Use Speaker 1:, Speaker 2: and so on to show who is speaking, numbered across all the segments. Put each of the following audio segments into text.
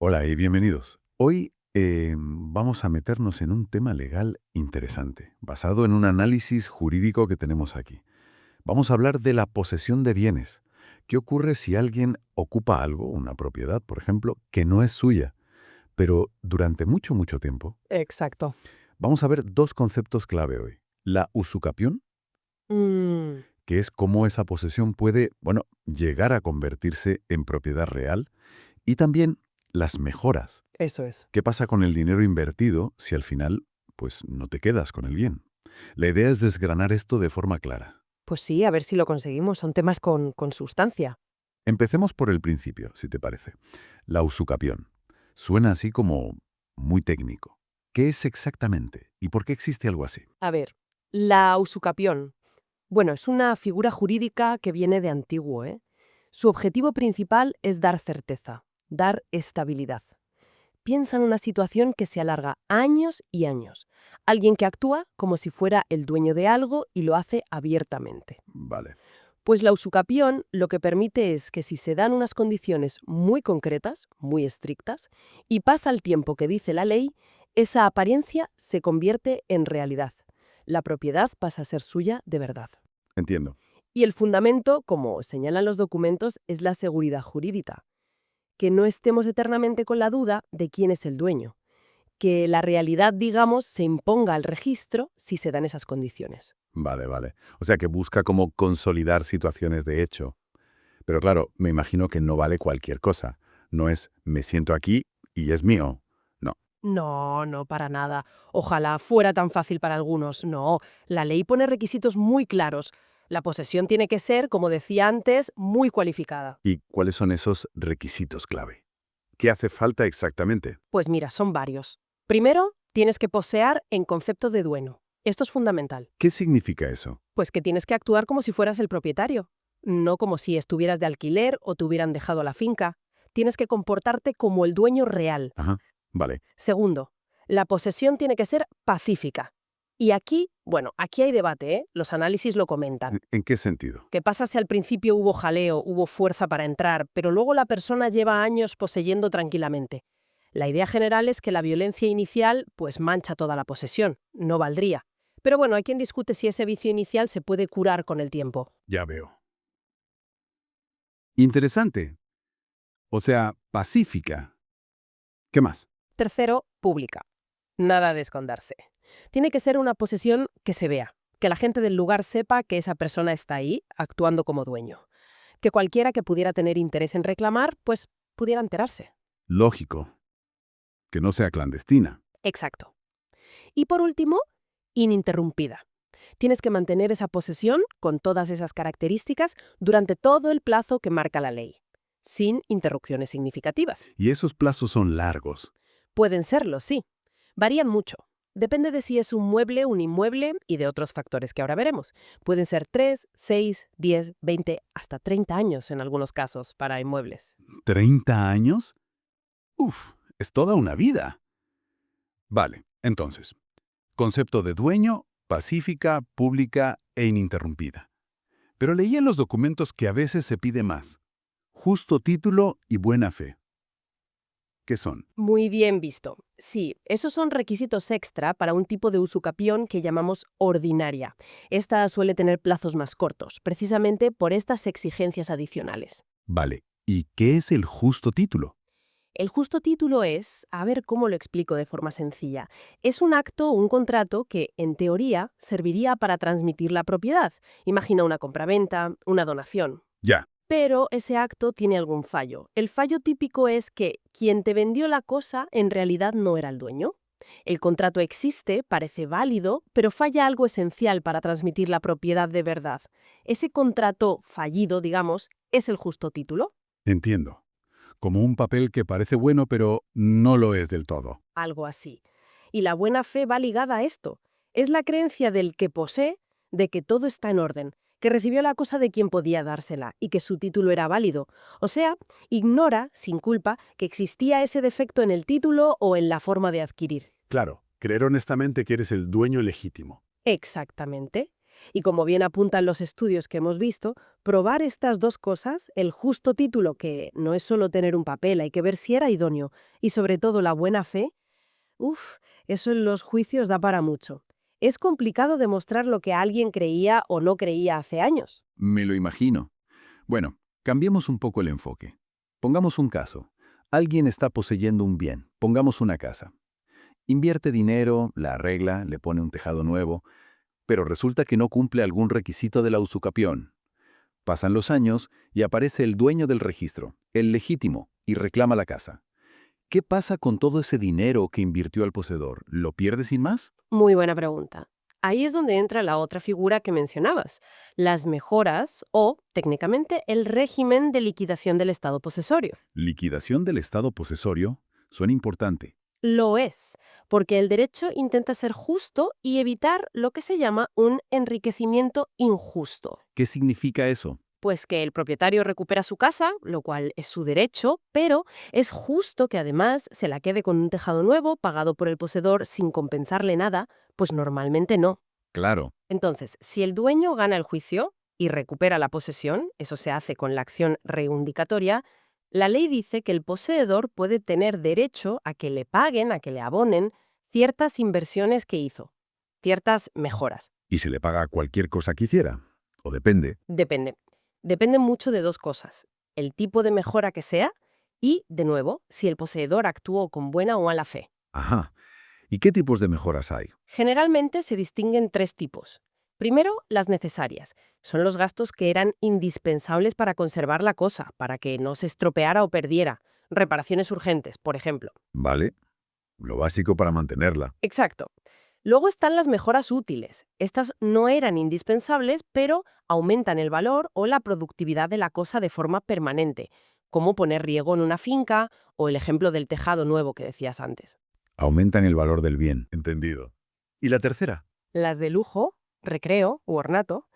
Speaker 1: Hola y bienvenidos. Hoy vamos a meternos en un tema legal interesante, basado en un análisis jurídico que tenemos aquí. Vamos a hablar de la posesión de bienes. ¿Qué ocurre si alguien ocupa algo, una propiedad, por ejemplo, que no es suya, pero durante mucho, mucho tiempo?
Speaker 2: Exacto.
Speaker 1: Vamos a ver dos conceptos clave hoy. La usucapión,
Speaker 2: Mm,
Speaker 1: que es cómo esa posesión puede, bueno, llegar a convertirse en propiedad real, y también las mejoras.
Speaker 2: eso es.
Speaker 1: ¿Qué pasa con el dinero invertido si al final, pues, no te quedas con el bien? La idea es desgranar esto de forma clara.
Speaker 2: Pues sí, a ver si lo conseguimos. Son temas con sustancia.
Speaker 1: Empecemos por el principio, si te parece. La usucapión. Suena así como muy técnico. ¿Qué es exactamente? ¿Y por qué existe algo así?
Speaker 2: A ver, la usucapión. Bueno, es una figura jurídica que viene de antiguo, ¿eh? Su objetivo principal es dar certeza, dar estabilidad. Piensa en una situación que se alarga años y años. Alguien que actúa como si fuera el dueño de algo y lo hace abiertamente.
Speaker 1: Vale.
Speaker 2: Pues la usucapión lo que permite es que si se dan unas condiciones muy concretas, muy estrictas, y pasa el tiempo que dice la ley, esa apariencia se convierte en realidad. La propiedad pasa a ser suya de verdad.
Speaker 1: Entiendo.
Speaker 2: Y el fundamento, como señalan los documentos, es la seguridad jurídica. Que no estemos eternamente con la duda de quién es el dueño. Que la realidad, digamos, se imponga al registro si se dan esas condiciones.
Speaker 1: Vale, vale. O sea que busca como consolidar situaciones de hecho. Pero claro, me imagino que no vale cualquier cosa. No es me siento aquí y es mío. No.
Speaker 2: No, no, para nada. Ojalá fuera tan fácil para algunos. No, la ley pone requisitos muy claros. La posesión tiene que ser, como decía antes, muy cualificada.
Speaker 1: ¿Y cuáles son esos requisitos clave? ¿Qué hace falta exactamente?
Speaker 2: Pues mira, son varios. Primero, tienes que poseer en concepto de dueño. Esto es fundamental.
Speaker 1: ¿Qué significa eso?
Speaker 2: Pues que tienes que actuar como si fueras el propietario, no como si estuvieras de alquiler o te hubieran dejado la finca. Tienes que comportarte como el dueño real.
Speaker 1: Ajá, vale.
Speaker 2: Segundo, la posesión tiene que ser pacífica. Y aquí, bueno, aquí hay debate, ¿eh? Los análisis lo comentan.
Speaker 1: ¿En qué sentido?
Speaker 2: ¿Qué pasa si al principio hubo jaleo, hubo fuerza para entrar, pero luego la persona lleva años poseyendo tranquilamente? La idea general es que la violencia inicial, pues mancha toda la posesión, no valdría. Pero bueno, hay quien discute si ese vicio inicial se puede curar con el tiempo.
Speaker 1: Ya veo. Interesante. O sea, pacífica. ¿Qué más?
Speaker 2: Tercero, pública. Nada de esconderse. Tiene que ser una posesión que se vea, que la gente del lugar sepa que esa persona está ahí, actuando como dueño. Que cualquiera que pudiera tener interés en reclamar, pues pudiera enterarse.
Speaker 1: Lógico. Que no sea clandestina.
Speaker 2: Exacto. Y por último, ininterrumpida. Tienes que mantener esa posesión, con todas esas características, durante todo el plazo que marca la ley, sin interrupciones significativas.
Speaker 1: Y esos plazos son largos.
Speaker 2: Pueden serlo, sí. Varían mucho. Depende de si es un mueble, un inmueble y de otros factores que ahora veremos. Pueden ser 3, 6, 10, 20, hasta 30 años en algunos casos para inmuebles.
Speaker 1: ¿30 años? Uf, es toda una vida. Vale, entonces, concepto de dueño, pacífica, pública e ininterrumpida. Pero leí en los documentos que a veces se pide más. Justo título y buena fe. ¿Qué son?
Speaker 2: Muy bien visto. Sí, esos son requisitos extra para un tipo de usucapión que llamamos ordinaria. Esta suele tener plazos más cortos, precisamente por estas exigencias adicionales.
Speaker 1: Vale, ¿y qué es el justo título?
Speaker 2: El justo título es, a ver cómo lo explico de forma sencilla, es un acto o un contrato que, en teoría, serviría para transmitir la propiedad. Imagina una compraventa, una donación.
Speaker 1: Ya.
Speaker 2: Pero ese acto tiene algún fallo. El fallo típico es que quien te vendió la cosa en realidad no era el dueño. El contrato existe, parece válido, pero falla algo esencial para transmitir la propiedad de verdad. Ese contrato fallido, digamos, es el justo título.
Speaker 1: Entiendo. Como un papel que parece bueno pero no lo es del todo.
Speaker 2: Algo así. Y la buena fe va ligada a esto. Es la creencia del que posee de que todo está en orden, que recibió la cosa de quien podía dársela y que su título era válido. O sea, ignora, sin culpa, que existía ese defecto en el título o en la forma de adquirir.
Speaker 1: Claro, creer honestamente que eres el dueño legítimo.
Speaker 2: Exactamente. Y como bien apuntan los estudios que hemos visto, probar estas dos cosas, el justo título, que no es solo tener un papel, hay que ver si era idóneo, y sobre todo la buena fe, eso en los juicios da para mucho. Es complicado demostrar lo que alguien creía o no creía hace años.
Speaker 1: Me lo imagino. Bueno, cambiemos un poco el enfoque. Pongamos un caso. Alguien está poseyendo un bien, pongamos una casa. Invierte dinero, la arregla, le pone un tejado nuevo, pero resulta que no cumple algún requisito de la usucapión. Pasan los años y aparece el dueño del registro, el legítimo, y reclama la casa. ¿Qué pasa con todo ese dinero que invirtió el poseedor? ¿Lo pierde sin más?
Speaker 2: Muy buena pregunta. Ahí es donde entra la otra figura que mencionabas, las mejoras o, técnicamente, el régimen de liquidación del estado posesorio.
Speaker 1: Liquidación del estado posesorio suena importante.
Speaker 2: Lo es, porque el derecho intenta ser justo y evitar lo que se llama un enriquecimiento injusto.
Speaker 1: ¿Qué significa eso?
Speaker 2: Pues que el propietario recupera su casa, lo cual es su derecho, pero es justo que además se la quede con un tejado nuevo pagado por el poseedor sin compensarle nada, pues normalmente no.
Speaker 1: Claro.
Speaker 2: Entonces, si el dueño gana el juicio y recupera la posesión, eso se hace con la acción reivindicatoria, la ley dice que el poseedor puede tener derecho a que le paguen, a que le abonen ciertas inversiones que hizo, ciertas mejoras.
Speaker 1: ¿Y se le paga cualquier cosa que hiciera? ¿O depende?
Speaker 2: Depende. Depende mucho de dos cosas, el tipo de mejora que sea y, de nuevo, si el poseedor actuó con buena o mala fe.
Speaker 1: Ajá. ¿Y qué tipos de mejoras hay?
Speaker 2: Generalmente se distinguen tres tipos. Primero, las necesarias. Son los gastos que eran indispensables para conservar la cosa, para que no se estropeara o perdiera. Reparaciones urgentes, por ejemplo.
Speaker 1: Vale. Lo básico para mantenerla.
Speaker 2: Exacto. Luego están las mejoras útiles. Estas no eran indispensables, pero aumentan el valor o la productividad de la cosa de forma permanente, como poner riego en una finca o el ejemplo del tejado nuevo que decías antes.
Speaker 1: Aumentan el valor del bien. Entendido. ¿Y la tercera?
Speaker 2: Las de lujo, recreo u ornato,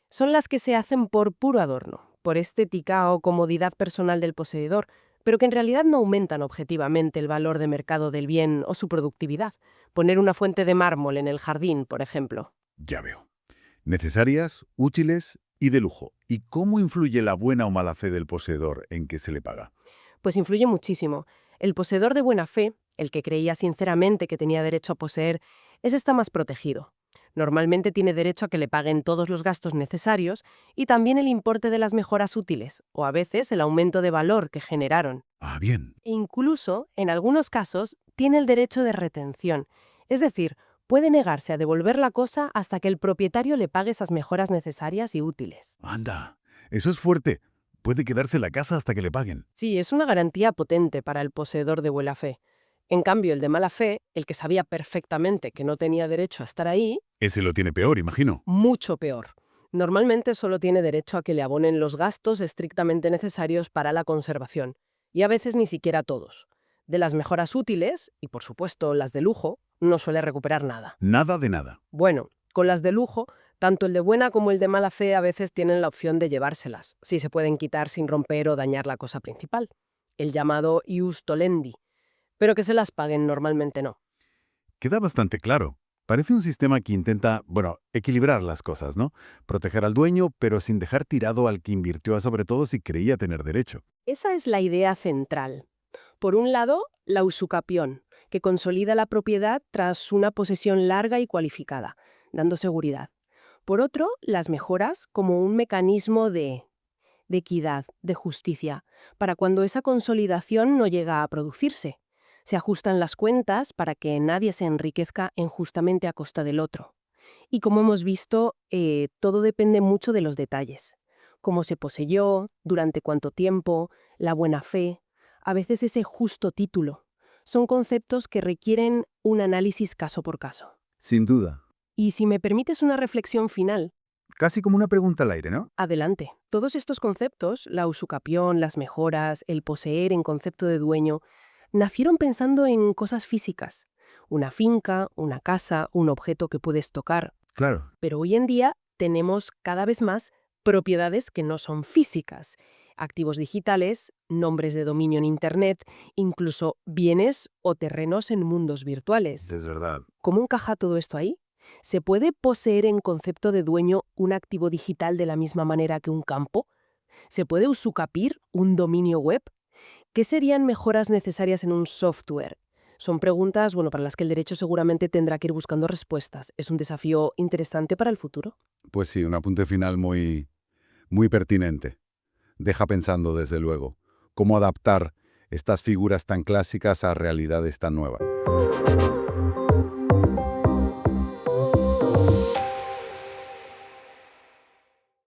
Speaker 2: son las que se hacen por puro adorno, por estética o comodidad personal del poseedor, pero que en realidad no aumentan objetivamente el valor de mercado del bien o su productividad. Poner una fuente de mármol en el jardín, por ejemplo.
Speaker 1: Ya veo. Necesarias, útiles y de lujo. ¿Y cómo influye la buena o mala fe del poseedor en que se le paga?
Speaker 2: Pues influye muchísimo. El poseedor de buena fe, el que creía sinceramente que tenía derecho a poseer, ese está más protegido. Normalmente tiene derecho a que le paguen todos los gastos necesarios y también el importe de las mejoras útiles, o a veces el aumento de valor que generaron.
Speaker 1: Ah, bien.
Speaker 2: Incluso, en algunos casos, tiene el derecho de retención, es decir, puede negarse a devolver la cosa hasta que el propietario le pague esas mejoras necesarias y útiles.
Speaker 1: Anda. Eso es fuerte. Puede quedarse la casa hasta que le paguen.
Speaker 2: Sí, es una garantía potente para el poseedor de buena fe. En cambio, el de mala fe, el que sabía perfectamente que no tenía derecho a estar ahí,
Speaker 1: Ese lo tiene peor, imagino.
Speaker 2: mucho peor. Normalmente solo tiene derecho a que le abonen los gastos estrictamente necesarios para la conservación, y a veces ni siquiera todos. De las mejoras útiles, y por supuesto las de lujo, no suele recuperar nada.
Speaker 1: Nada de nada.
Speaker 2: Bueno, con las de lujo, tanto el de buena como el de mala fe a veces tienen la opción de llevárselas, si se pueden quitar sin romper o dañar la cosa principal, el llamado ius tolendi, pero que se las paguen normalmente no.
Speaker 1: Queda bastante claro. Parece un sistema que intenta, equilibrar las cosas, ¿no? Proteger al dueño, pero sin dejar tirado al que invirtió, sobre todo si creía tener derecho.
Speaker 2: Esa es la idea central. Por un lado, la usucapión, que consolida la propiedad tras una posesión larga y cualificada, dando seguridad. Por otro, las mejoras como un mecanismo de equidad, de justicia, para cuando esa consolidación no llega a producirse. Se ajustan las cuentas para que nadie se enriquezca injustamente a costa del otro. Y como hemos visto, todo depende mucho de los detalles. Cómo se poseyó, durante cuánto tiempo, la buena fe, a veces ese justo título. Son conceptos que requieren un análisis caso por caso.
Speaker 1: Sin duda.
Speaker 2: Y si me permites una reflexión final,
Speaker 1: Casi como una pregunta al aire, ¿no?
Speaker 2: adelante. Todos estos conceptos, la usucapión, las mejoras, el poseer en concepto de dueño, nacieron pensando en cosas físicas. Una finca, una casa, un objeto que puedes tocar.
Speaker 1: Claro.
Speaker 2: Pero hoy en día tenemos cada vez más propiedades que no son físicas. Activos digitales, nombres de dominio en Internet, incluso bienes o terrenos en mundos virtuales.
Speaker 1: Es verdad.
Speaker 2: ¿Cómo encaja todo esto ahí? ¿Se puede poseer en concepto de dueño un activo digital de la misma manera que un campo? ¿Se puede usucapir un dominio web? ¿Qué serían mejoras necesarias en un software? Son preguntas, bueno, para las que el derecho seguramente tendrá que ir buscando respuestas. Es un desafío interesante para el futuro.
Speaker 1: Pues sí, un apunte final muy pertinente. Deja pensando, desde luego, cómo adaptar estas figuras tan clásicas a realidades tan nuevas.